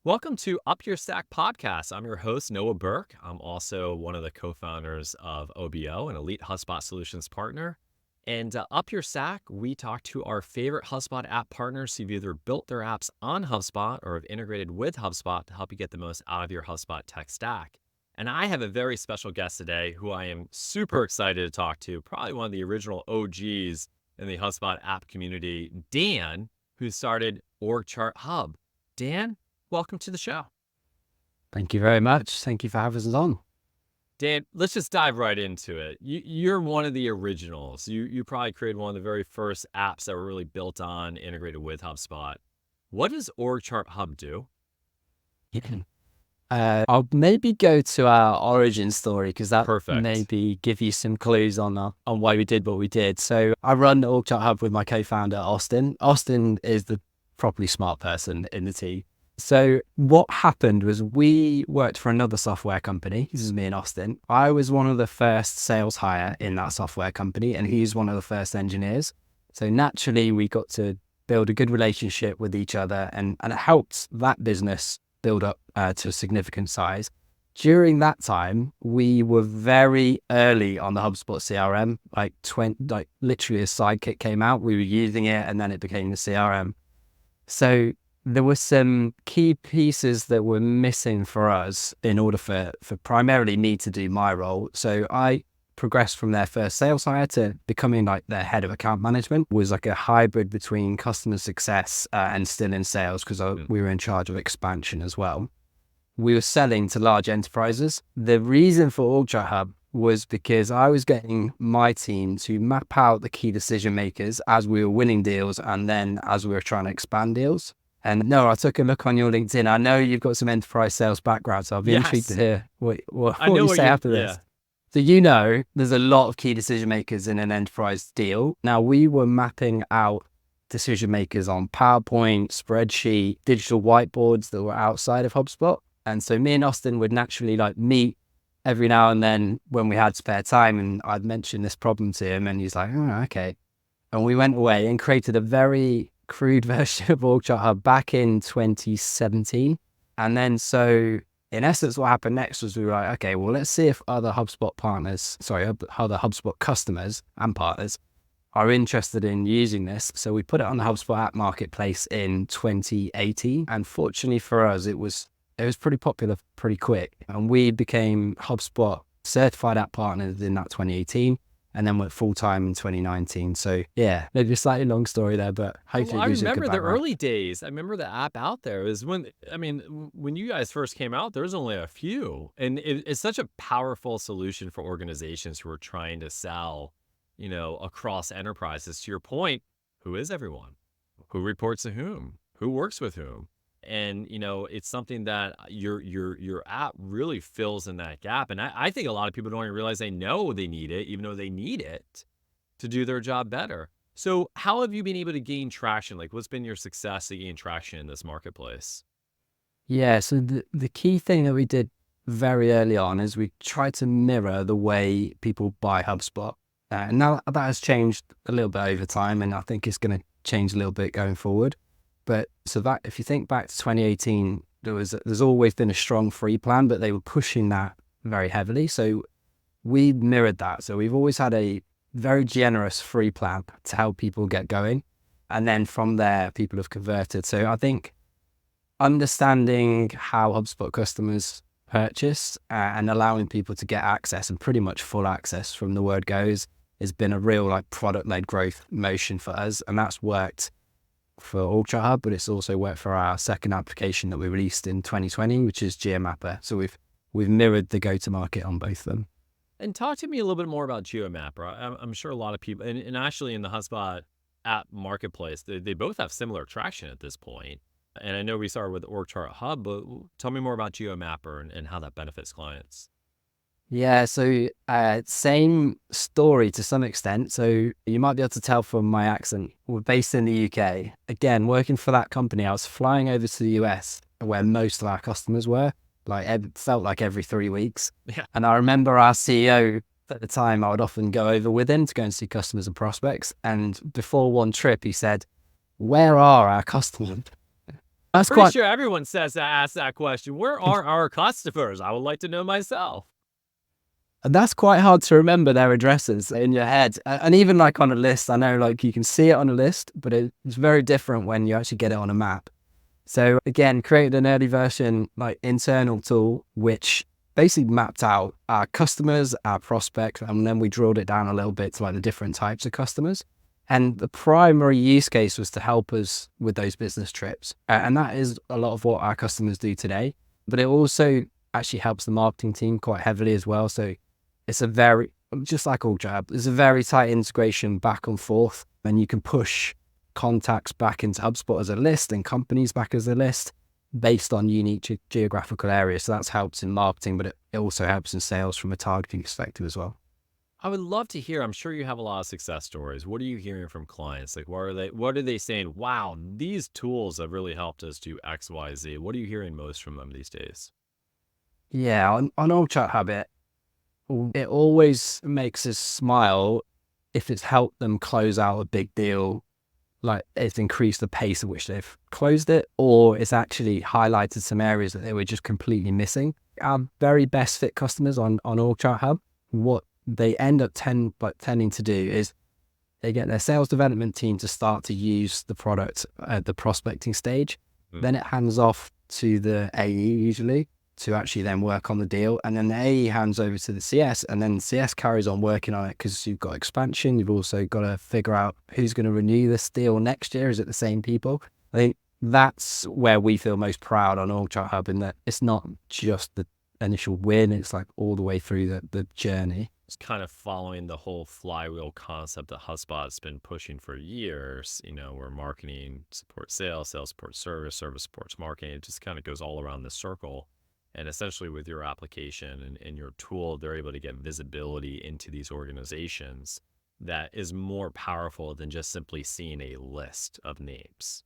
Welcome to UpYourStack podcast. I'm your host, Noah Berk. I'm also one of the co-founders of OBO, an elite HubSpot solutions partner. And UpYourStack, we talk to our favorite HubSpot app partners who've either built their apps on HubSpot or have integrated with HubSpot to help you get the most out of your HubSpot tech stack. And I have a very special guest today who I am super excited to talk to, probably one of the original OGs in the HubSpot app community, Dan, who started OrgChartHub. Dan, welcome to the show. Thank you very much. Thank you for having us on. Dan, let's just dive right into it. You're one of the originals. You probably created one of the very first apps that were really built on, integrated with HubSpot. What does OrgChartHub do? I'll maybe go to our origin story because that Perfect. maybe give you some clues on why we did what we did. So I run OrgChartHub with my co-founder, Austin. Austin is the properly smart person in the team. So what happened was we worked for another software company. This is me and Austin. I was one of the first sales hire in that software company, and he's one of the first engineers. So naturally, we got to build a good relationship with each other, and it helped that business build up to a significant size. During that time, we were very early on the HubSpot CRM, like literally a sidekick came out, we were using it, and then it became the CRM. So there were some key pieces that were missing for us in order for primarily me to do my role. So I progressed from their first sales hire to becoming like their head of account management. It was like a hybrid between customer success and still in sales because we were in charge of expansion as well. We were selling to large enterprises. The reason for OrgChartHub was because I was getting my team to map out the key decision makers as we were winning deals and then as we were trying to expand deals. And no, I took a look on your LinkedIn. I know you've got some enterprise sales background, so I'll be intrigued to hear what you say after this. So there's a lot of key decision makers in an enterprise deal. Now, we were mapping out decision makers on PowerPoint, spreadsheet, digital whiteboards that were outside of HubSpot. And so me and Austin would naturally meet every now and then when we had spare time. And I'd mention this problem to him and he's like, oh, okay. And we went away and created a very crude version of OrgChartHub back in 2017. And then so in essence, what happened next was we were like, okay, well, let's see if other HubSpot customers and partners are interested in using this. So we put it on the HubSpot app marketplace in 2018. And fortunately for us, it was pretty popular pretty quick. And we became HubSpot certified app partners in that 2018. And then went full-time in 2019. So yeah, maybe a slightly long story there, but hopefully it gives you a good background. I remember the early days. I remember the app out there. It was when you guys first came out, there was only a few. And it's such a powerful solution for organizations who are trying to sell, across enterprises. To your point, who is everyone? Who reports to whom? Who works with whom? And, it's something that your app really fills in that gap. And I think a lot of people don't even realize they know they need it, even though they need it to do their job better. So how have you been able to gain traction? Like, what's been your success to gain traction in this marketplace? Yeah, so the key thing that we did very early on is we tried to mirror the way people buy HubSpot. And now that has changed a little bit over time, and I think it's going to change a little bit going forward. But so that if you think back to 2018, there's always been a strong free plan, but they were pushing that very heavily. So we mirrored that. So we've always had a very generous free plan to help people get going. And then from there, people have converted. So I think understanding how HubSpot customers purchase and allowing people to get access and pretty much full access from the word goes has been a real product-led growth motion for us. And that's worked for OrgChartHub, but it's also worked for our second application that we released in 2020, which is GeoMapper. So we've mirrored the go-to-market on both of them. And talk to me a little bit more about GeoMapper. I'm sure a lot of people, and actually in the HubSpot app marketplace, they both have similar traction at this point. And I know we started with OrgChartHub, but tell me more about GeoMapper and how that benefits clients. Yeah, so same story to some extent. So you might be able to tell from my accent. We're based in the UK. Again, working for that company, I was flying over to the US where most of our customers were. It felt like every 3 weeks. Yeah. And I remember our CEO at the time, I would often go over with him to go and see customers and prospects. And before one trip, he said, "Where are our customers?" I'm That's pretty quite sure everyone says that, asks that question. Where are our customers? I would like to know myself. that's quite hard to remember their addresses in your head. And even like on a list, I know like you can see it on a list, but it's very different when you actually get it on a map. So again, created an early version like internal tool, which basically mapped out our customers, our prospects, and then we drilled it down a little bit to like the different types of customers. And the primary use case was to help us with those business trips. And that is a lot of what our customers do today. But it also actually helps the marketing team quite heavily as well. So it's a very, just like OrgChartHub, there's a very tight integration back and forth. And you can push contacts back into HubSpot as a list and companies back as a list based on unique geographical areas. So that's helps in marketing, but it also helps in sales from a targeting perspective as well. I would love to hear. I'm sure you have a lot of success stories. What are you hearing from clients? Like, what are they saying? Wow, these tools have really helped us do X, Y, Z. What are you hearing most from them these days? Yeah, on OrgChartHub, it always makes us smile if it's helped them close out a big deal, like it's increased the pace at which they've closed it, or it's actually highlighted some areas that they were just completely missing. Our very best fit customers on OrgChartHub, what they end up tending to do is they get their sales development team to start to use the product at the prospecting stage. Then it hands off to the AE usually to actually then work on the deal. And then the AE hands over to the CS, and then the CS carries on working on it because you've got expansion. You've also got to figure out who's going to renew this deal next year. Is it the same people? I think that's where we feel most proud on OrgChartHub, in that it's not just the initial win, it's like all the way through the journey. It's kind of following the whole flywheel concept that HubSpot's been pushing for years, where marketing supports sales, sales supports service, service supports marketing. It just kind of goes all around the circle. And essentially with your application and your tool, they're able to get visibility into these organizations that is more powerful than just simply seeing a list of names.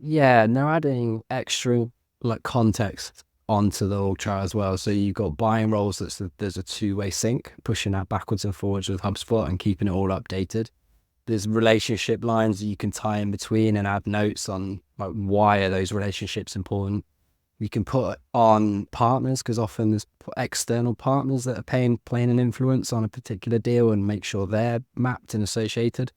Yeah, and they're adding extra like context onto the org chart as well. So you've got buying roles there's a two-way sync, pushing that backwards and forwards with HubSpot and keeping it all updated. There's relationship lines that you can tie in between and add notes on like why are those relationships important. You can put on partners, because often there's external partners that are playing an influence on a particular deal, and make sure they're mapped and associated.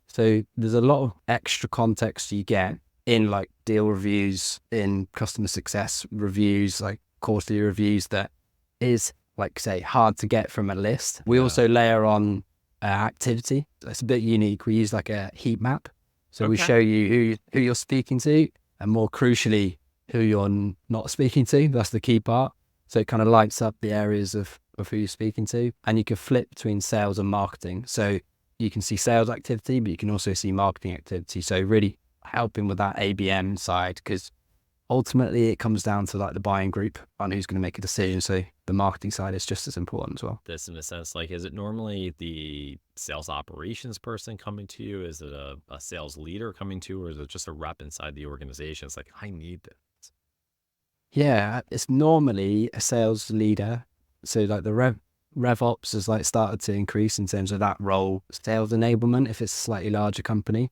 So there's a lot of extra context you get in like deal reviews, in customer success reviews, like quarterly reviews, that is like say hard to get from a list. We also layer on activity. It's a bit unique. We use like a heat map. So we show you who you're speaking to, and more crucially, who you're not speaking to. That's the key part. So it kind of lights up the areas of who you're speaking to, and you can flip between sales and marketing. So you can see sales activity, but you can also see marketing activity. So really helping with that ABM side, because ultimately it comes down to like the buying group on who's going to make a decision. So the marketing side is just as important as well. This, in a sense, like, is it normally the sales operations person coming to you? Is it a sales leader coming to you, or is it just a rep inside the organization? It's like, I need this. Yeah, it's normally a sales leader. So like the rev ops has like started to increase in terms of that role. Sales enablement, if it's a slightly larger company,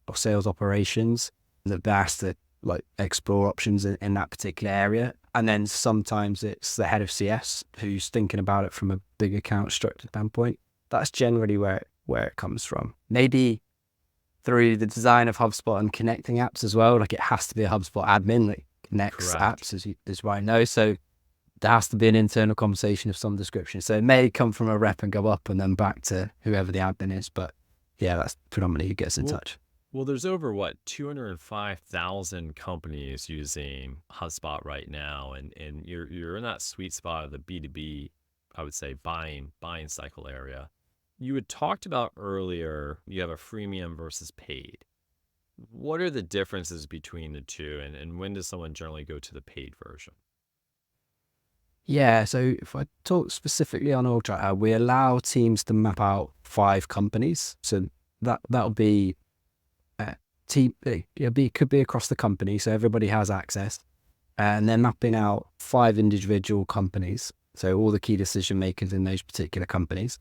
or sales operations, the best to like explore options in that particular area. And then sometimes it's the head of CS who's thinking about it from a big account structure standpoint. That's generally where it comes from. Maybe through the design of HubSpot and connecting apps as well. Like it has to be a HubSpot admin that connects apps, as you right know. So there has to be an internal conversation of some description. So it may come from a rep and go up and then back to whoever the admin is. But yeah, that's predominantly who gets in touch. Well, there's over 205,000 companies using HubSpot right now, and you're in that sweet spot of the B2B, I would say, buying cycle area. You had talked about earlier, you have a freemium versus paid. What are the differences between the two, and when does someone generally go to the paid version? Yeah, so if I talk specifically on OrgChartHub, we allow teams to map out 5 companies. So that'll be team. It could be across the company, so everybody has access, and they're mapping out 5 individual companies. So all the key decision makers in those particular companies.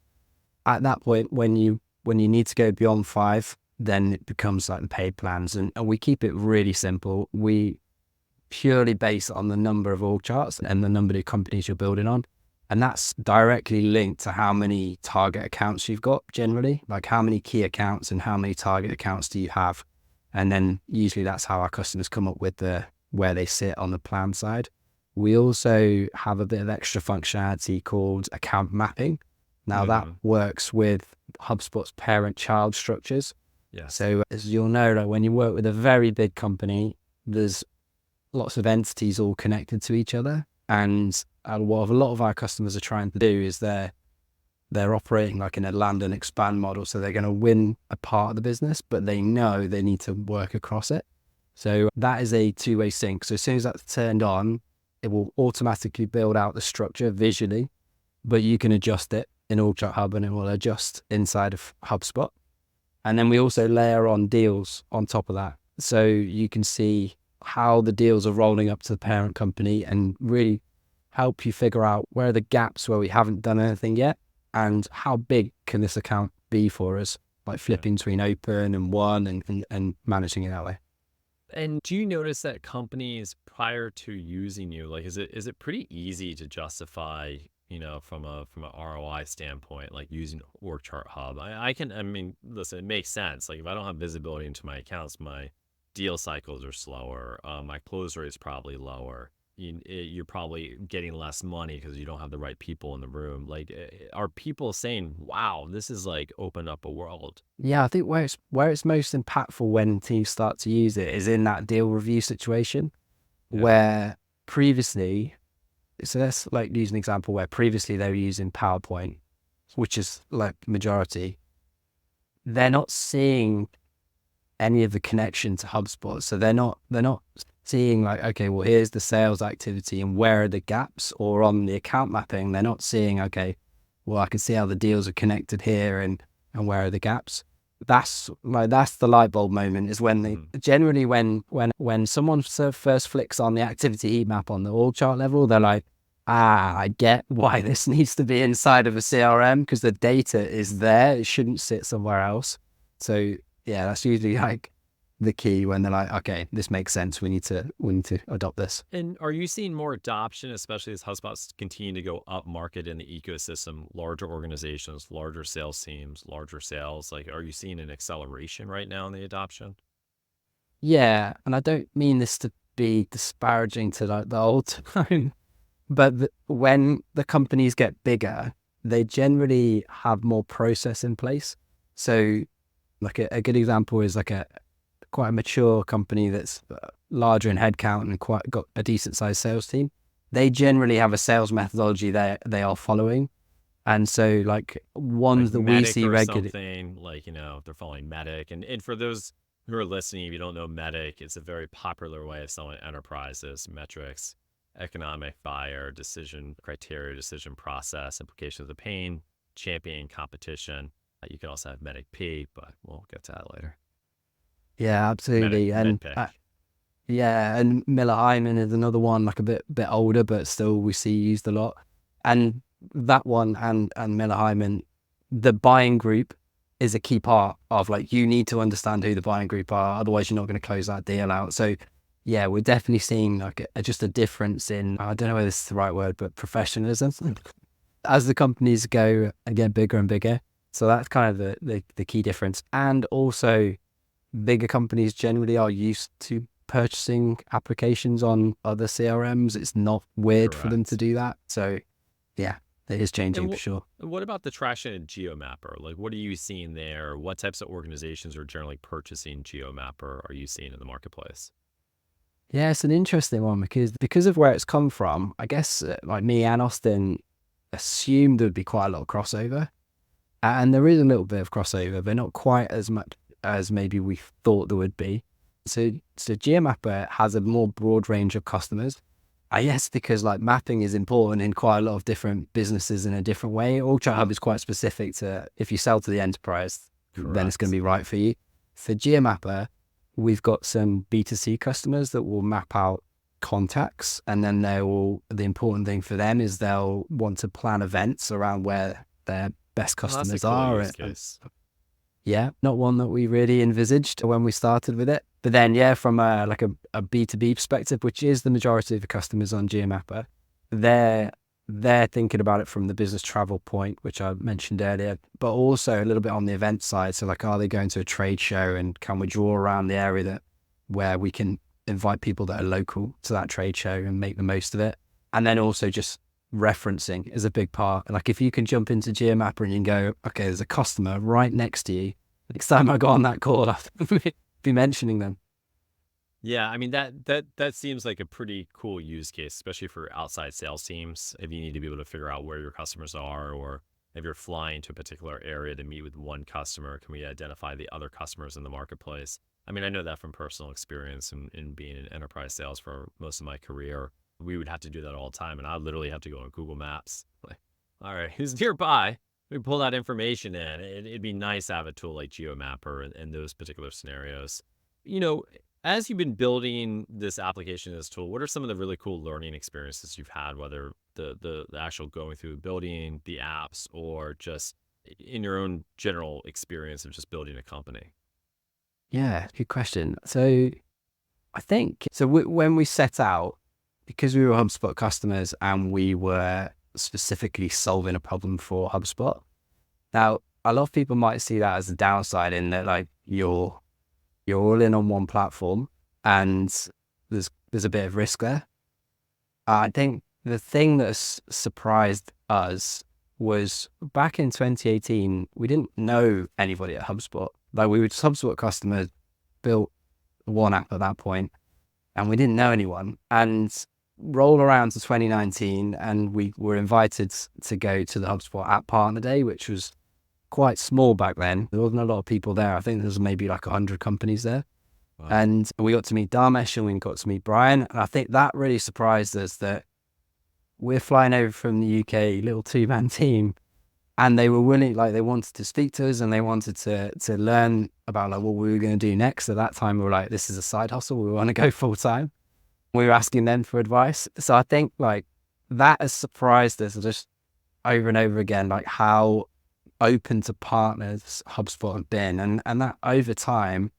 At that point, when you need to go beyond 5, then it becomes like the paid plans, and we keep it really simple. We purely based on the number of org charts and the number of companies you're building on. And that's directly linked to how many target accounts you've got generally, like how many key accounts and how many target accounts do you have? And then usually that's how our customers come up with where they sit on the plan side. We also have a bit of extra functionality called account mapping. Now that works with HubSpot's parent-child structures. Yes. So as you'll know, like when you work with a very big company, there's lots of entities all connected to each other. And what a lot of our customers are trying to do is they're operating like in a land and expand model. So they're going to win a part of the business, but they know they need to work across it. So that is a two-way sync. So as soon as that's turned on, it will automatically build out the structure visually, but you can adjust it in OrgChartHub and it will adjust inside of HubSpot. And then we also layer on deals on top of that. So you can see how the deals are rolling up to the parent company and really help you figure out where are the gaps where we haven't done anything yet and how big can this account be for us, like flipping between open and one and managing it that way. And do you notice that companies prior to using you, like, is it pretty easy to justify, from an ROI standpoint, like using OrgChartHub? I mean, listen, it makes sense. Like if I don't have visibility into my accounts, my deal cycles are slower. My close rate is probably lower. You're probably getting less money because you don't have the right people in the room. Like, are people saying, wow, this is like opened up a world? Yeah, I think where it's most impactful when teams start to use it is in that deal review situation where previously, so let's like use an example where previously they were using PowerPoint, which is like majority. They're not seeing any of the connection to HubSpot. So they're not seeing like, okay, well, here's the sales activity and where are the gaps, or on the account mapping, they're not seeing, okay, well, I can see how the deals are connected here and where are the gaps. That's the light bulb moment is when they generally, when someone first flicks on the activity heat map on the org chart level, they're like, I get why this needs to be inside of a CRM because the data is there. It shouldn't sit somewhere else. So yeah, that's usually like the key when they're like, okay, this makes sense. We need to adopt this. And are you seeing more adoption, especially as HubSpot's continue to go up market in the ecosystem, larger organizations, larger sales teams, larger sales? Like, are you seeing an acceleration right now in the adoption? Yeah, and I don't mean this to be disparaging to like the old time, but when the companies get bigger, they generally have more process in place. So like a good example is like quite a mature company that's larger in headcount and quite got a decent sized sales team. They generally have a sales methodology they are following. And so like ones that we see regularly, like, if they're following Medic. And for those who are listening, if you don't know Medic, it's a very popular way of selling enterprises, metrics, economic buyer, decision criteria, decision process, implications of the pain, champion competition. You can also have Medic P, but we'll get to that later. Yeah, absolutely. And and Miller Hyman is another one, like a bit older, but still we see used a lot. And that one and Miller Hyman, the buying group is a key part of like, you need to understand who the buying group are, otherwise you're not going to close that deal out. So yeah, we're definitely seeing like just a difference in, I don't know whether this is the right word, but professionalism as the companies go and get bigger and bigger. So that's kind of the key difference. And also bigger companies generally are used to purchasing applications on other CRMs. It's not weird for them to do that. So yeah, it is changing for sure. What about the traction in GeoMapper? Like, what are you seeing there? What types of organizations are generally purchasing GeoMapper are you seeing in the marketplace? Yeah, it's an interesting one because of where it's come from. I guess like me and Austin assumed there'd be quite a lot of crossover. And there is a little bit of crossover, but not quite as much as maybe we thought there would be. So GeoMapper has a more broad range of customers. I guess because like mapping is important in quite a lot of different businesses in a different way. OrgChartHub is quite specific to if you sell to the enterprise, then it's going to be right for you. For GeoMapper, we've got some B2C customers that will map out contacts, and then the important thing for them is they'll want to plan events around where their best customers are. Use case. Yeah, not one that we really envisaged when we started with it. But then, yeah, from a B2B perspective, which is the majority of the customers on GeoMapper, they're thinking about it from the business travel point, which I mentioned earlier, but also a little bit on the event side. So like, are they going to a trade show, and can we draw around the area where we can invite people that are local to that trade show and make the most of it? And then also just referencing is a big part. Like, if you can jump into GeoMapper and you can go, okay, there's a customer right next to you. Next time I go on that call, I'll be mentioning them. Yeah, I mean that seems like a pretty cool use case, especially for outside sales teams. If you need to be able to figure out where your customers are, or if you're flying to a particular area to meet with one customer, can we identify the other customers in the marketplace? I mean, I know that from personal experience in being in enterprise sales for most of my career. We would have to do that all the time, and I literally have to go on Google Maps. Like, all right, who's nearby? We pull that information in. It'd be nice to have a tool like GeoMapper in those particular scenarios. You know, as you've been building this application, this tool, what are some of the really cool learning experiences you've had, whether the actual going through building the apps, or just in your own general experience of just building a company? Yeah, good question. So I think, so when we set out, because we were HubSpot customers and we were specifically solving a problem for HubSpot. Now, a lot of people might see that as a downside, in that like you're all in on one platform and there's a bit of risk there. I think the thing that's surprised us was back in 2018, we didn't know anybody at HubSpot. Like, we were just HubSpot customers, built one app at that point, and we didn't know anyone. And roll around to 2019, and we were invited to go to the HubSpot App Partner Day, which was quite small back then. There wasn't a lot of people there. I think there was maybe like 100 companies there. Wow. And we got to meet Dharmesh and we got to meet Brian. And I think that really surprised us, that we're flying over from the UK, little 2-man team, and they were willing, like they wanted to speak to us and they wanted to learn about like what we were going to do next. At that time, we were like, this is a side hustle. We want to go full time. We were asking them for advice. So I think like that has surprised us just over and over again, like how open to partners HubSpot have been. And that over time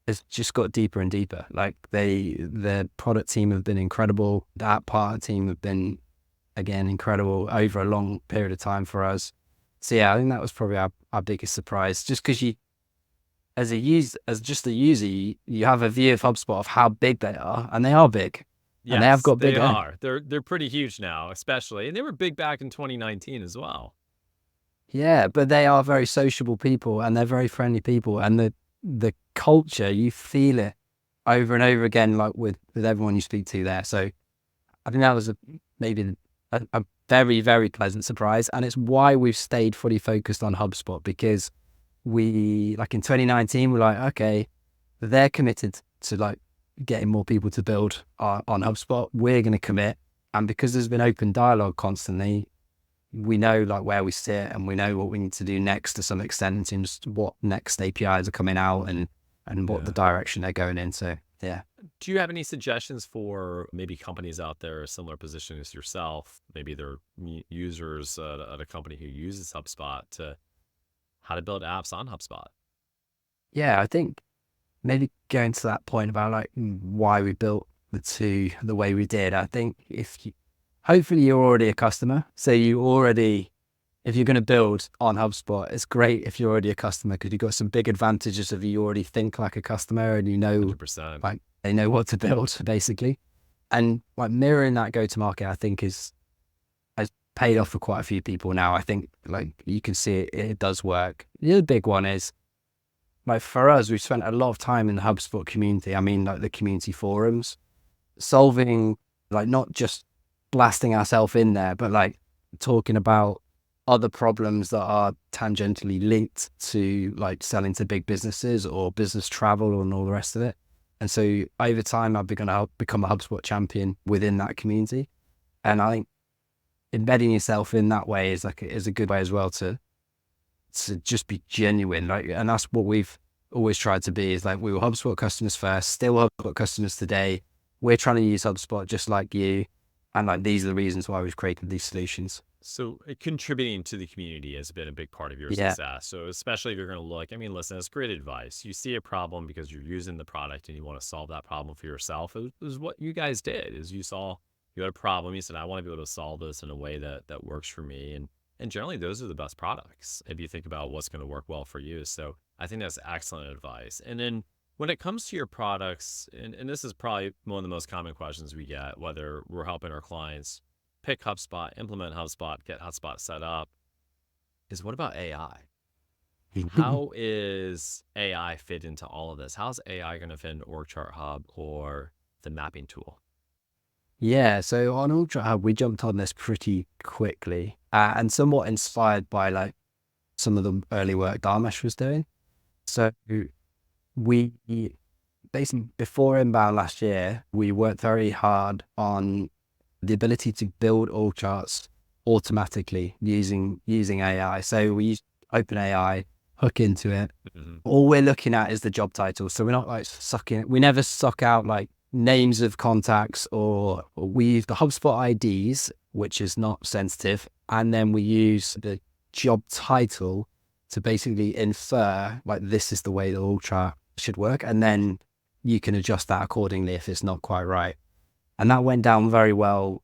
has just got deeper and deeper. Like the product team have been incredible. The app partner team have been, again, incredible over a long period of time for us. So yeah, I think that was probably our biggest surprise, just because you, as just a user, you have a view of HubSpot of how big they are, and they are big. Yes, and they have got they bigger. are. They're pretty huge now, especially, and they were big back in 2019 as well. Yeah, but they are very sociable people, and they're very friendly people, and the culture, you feel it over and over again, like with everyone you speak to there. So I think that was maybe a very, very pleasant surprise. And it's why we've stayed fully focused on HubSpot, because we, like in 2019, we're like, okay, they're committed to like getting more people to build on HubSpot. We're going to commit. And because there's been open dialogue constantly, we know like where we sit, and we know what we need to do next to some extent, in just what next APIs are coming out and what the direction they're going in. So yeah. Do you have any suggestions for maybe companies out there, a similar position as yourself? Maybe they're users at a company who uses HubSpot, to how to build apps on HubSpot? Yeah, I think maybe going to that point about like why we built the two the way we did. I think hopefully you're already a customer. So if you're going to build on HubSpot, it's great if you're already a customer, because you've got some big advantages of you already think like a customer, and you know, 100%. like they know what to build basically. And like mirroring that go-to-market, I think has paid off for quite a few people now. I think like you can see it does work. The other big one is, like for us, we've spent a lot of time in the HubSpot community. I mean, like the community forums, solving, like not just blasting ourselves in there, but like talking about other problems that are tangentially linked to like selling to big businesses or business travel and all the rest of it. And so over time, I've become a HubSpot champion within that community. And I think embedding yourself in that way is a good way as well to just be genuine. Like, and that's what we've always tried to be, is like, we were HubSpot customers first, still HubSpot customers today. We're trying to use HubSpot just like you. And like, these are the reasons why we've created these solutions. So contributing to the community has been a big part of your Yeah. success. So especially if you're going to look, I mean, listen, it's great advice. You see a problem because you're using the product and you want to solve that problem for yourself. It was what you guys did is you had a problem. You said, I want to be able to solve this in a way that works for me. And generally those are the best products if you think about what's going to work well for you. So I think that's excellent advice. And then when it comes to your products, and this is probably one of the most common questions we get, whether we're helping our clients pick HubSpot, implement HubSpot, get HubSpot set up, is what about AI? How is AI fit into all of this? How's AI going to fit into OrgChartHub or the mapping tool? Yeah, so on OrgChartHub, we jumped on this pretty quickly and somewhat inspired by like some of the early work Dharmesh was doing. So we basically, before Inbound last year, we worked very hard on the ability to build org charts automatically using AI. So we use OpenAI, hook into it. Mm-hmm. All we're looking at is the job title. So we're not like we never suck out like names of contacts, or we use the HubSpot IDs, which is not sensitive. And then we use the job title to basically infer like this is the way the org chart should work. And then you can adjust that accordingly if it's not quite right. And that went down very well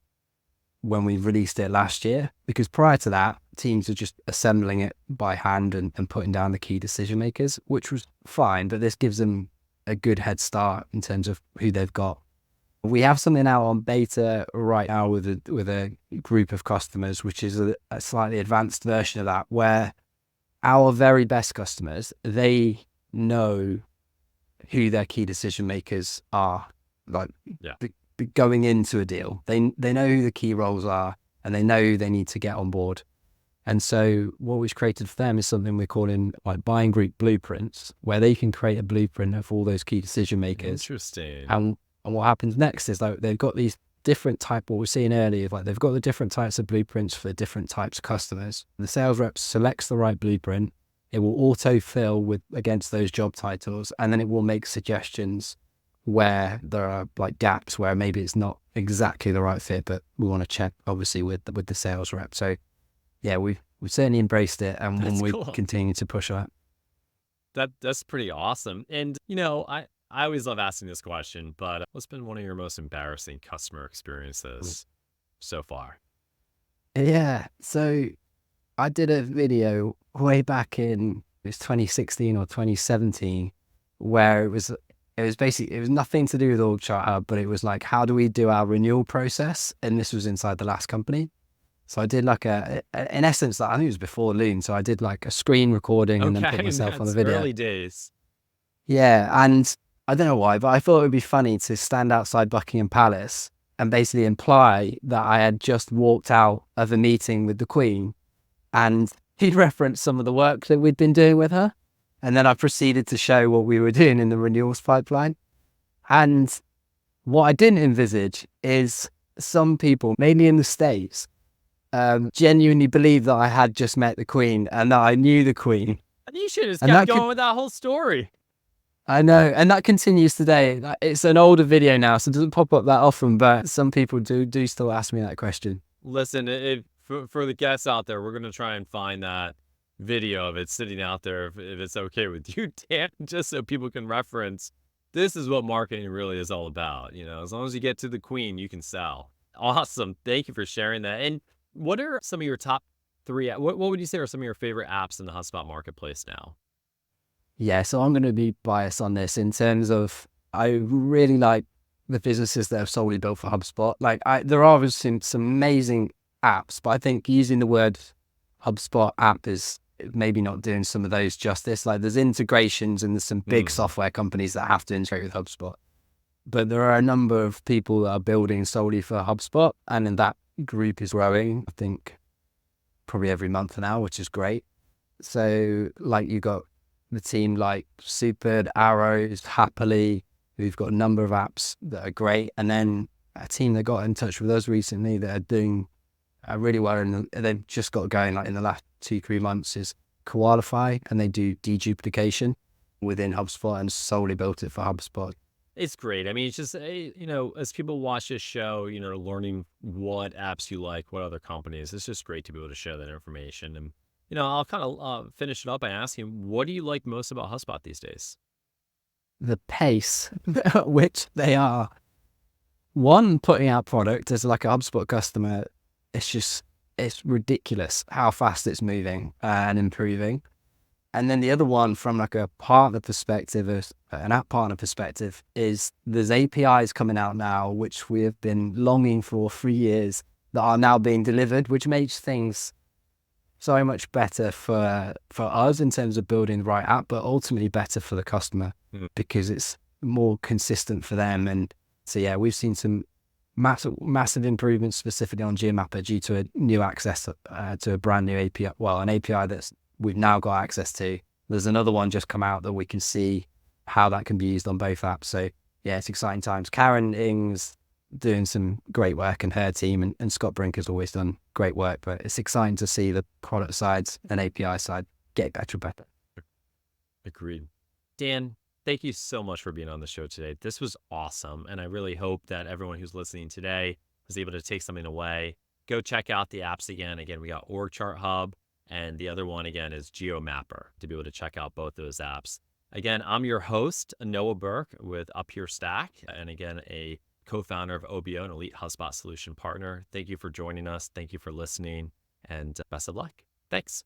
when we released it last year, because prior to that, teams were just assembling it by hand and putting down the key decision makers, which was fine, but this gives them a good head start in terms of who they've got. We have something out on beta right now with a group of customers, which is a slightly advanced version of that, where our very best customers, they know who their key decision makers are. Like, Yeah. Going into a deal, they know who the key roles are and they know who they need to get on board. And so what we've created for them is something we're calling like buying group blueprints, where they can create a blueprint of all those key decision makers. Interesting. And what happens next is like they've got these different type, what we're seeing earlier, like they've got the different types of blueprints for different types of customers. The sales rep selects the right blueprint. It will auto fill with against those job titles, and then it will make suggestions where there are like gaps where maybe it's not exactly the right fit, but we want to check obviously with the sales rep. So yeah, we've certainly embraced it, and we continue to push that. That's pretty awesome. And I always love asking this question, but what's been one of your most embarrassing customer experiences so far? Yeah, so I did a video way back in, it was 2016 or 2017, where it was basically, it was nothing to do with OrgChartHub, but it was like, how do we do our renewal process? And this was inside the last company. So I did like in essence, I think it was before Loon. So I did like a screen recording and then put myself on the video. Early days. Yeah. And I don't know why, but I thought it would be funny to stand outside Buckingham Palace and basically imply that I had just walked out of a meeting with the Queen, and he'd referenced some of the work that we'd been doing with her. And then I proceeded to show what we were doing in the renewals pipeline. And what I didn't envisage is some people, mainly in the States, genuinely believed that I had just met the Queen and that I knew the Queen. And you should have kept going with that whole story. I know. And that continues today. It's an older video now, so it doesn't pop up that often, but some people do still ask me that question. Listen, for the guests out there, we're going to try and find that video of it sitting out there if it's okay with you, Dan, just so people can reference. This is what marketing really is all about. As long as you get to the Queen, you can sell. Awesome. Thank you for sharing that. And what are some of your top 3? What would you say are some of your favorite apps in the HubSpot marketplace now? Yeah, so I'm going to be biased on this in terms of I really like the businesses that are solely built for HubSpot. Like there are some amazing apps, but I think using the word HubSpot app is maybe not doing some of those justice. Like there's integrations and there's some big software companies that have to integrate with HubSpot. But there are a number of people that are building solely for HubSpot, and then that group is growing, I think, probably every month now, which is great. So like you got the team like Supered, Arrows, Happily, who've got a number of apps that are great. And then a team that got in touch with us recently that are doing really well, and they've just got going like in the last 2-3 months, is Qualify, and they do deduplication within HubSpot and solely built it for HubSpot. It's great. I mean, it's just, as people watch this show, learning what apps you like, what other companies, it's just great to be able to share that information. And, I'll kind of finish it up by asking, what do you like most about HubSpot these days? The pace at which they are, one, putting out product as like a HubSpot customer, it's ridiculous how fast it's moving and improving. And then the other one from like a partner perspective, an app partner perspective, is there's APIs coming out now, which we have been longing for 3 years, that are now being delivered, which makes things so much better for us in terms of building the right app, but ultimately better for the customer because it's more consistent for them. And so, yeah, we've seen some massive improvements specifically on GeoMapper due to a new access to a brand new API. Well, an API that's we've now got access to. There's another one just come out that we can see how that can be used on both apps. So yeah, it's exciting times. Karen Ing's doing some great work, and her team, and Scott Brink has always done great work, but it's exciting to see the product sides and API side get better and better. Agreed. Dan, thank you so much for being on the show today. This was awesome. And I really hope that everyone who's listening today was able to take something away. Go check out the apps again. Again, we got OrgChartHub, and the other one, again, is GeoMapper, to be able to check out both those apps. Again, I'm your host, Noah Berk with UpYourStack, and again, a co-founder of OBO, an elite HubSpot solution partner. Thank you for joining us. Thank you for listening, and best of luck. Thanks.